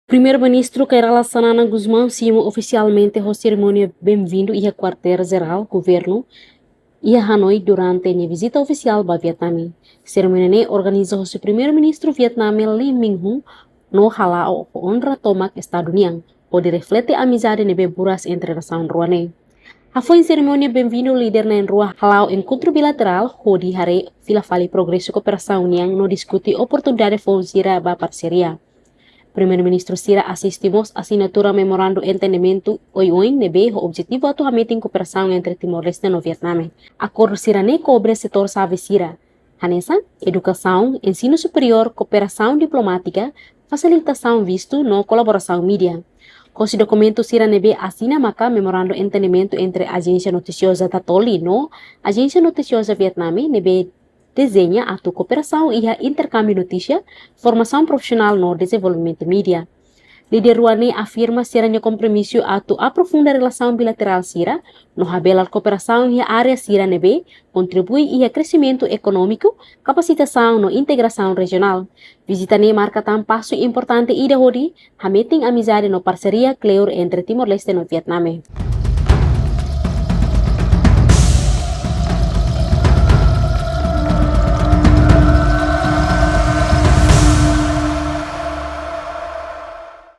Primeiro-Ministro Keira Sanana Guzmão cimou oficialmente a cerimônia bem-vindo e a quartel-geral governo e a Hanoi durante a visita oficial ao Vietnã. Cerimônia organizou o primeiro-ministro vietnamita Lee Minh-hung no halao honra tomak Estado União, onde reflete a amizade nebe buras entre nação ruane. A foi cerimônia bem-vindo líder na rua halao encontro bilateral hodi hare filafali progresso cooperação União no discute oportunidade financeira ba parceria. Primeiro-Ministro Sira assistimos a assinatura memorando entendimento oioin nebe o objetivo atu hamiting cooperação entre Timor-Leste no Vietnã. Acordo Sira ne cobre setor save Sira. Hanesa, educação, ensino superior, cooperação diplomática, facilitação visto no colaboração mídia. Com esse documento Sira nebe assina maka memorando entendimento entre a agência noticiosa Tatoli no agência noticiosa Vietnã nebe desenha a cooperação e a intercâmbio de notícia, formação profissional no desenvolvimento mídia. Líder Ruane afirma ser um compromisso a aprofundar a relação bilateral Sira, no habela cooperação e a área Sira nebe, contribui e a crescimento econômico, capacitação no integração regional. Visita ne marca um passo importante e de hodi, hameting amizade no parceria clear entre Timor-Leste e Vietnã.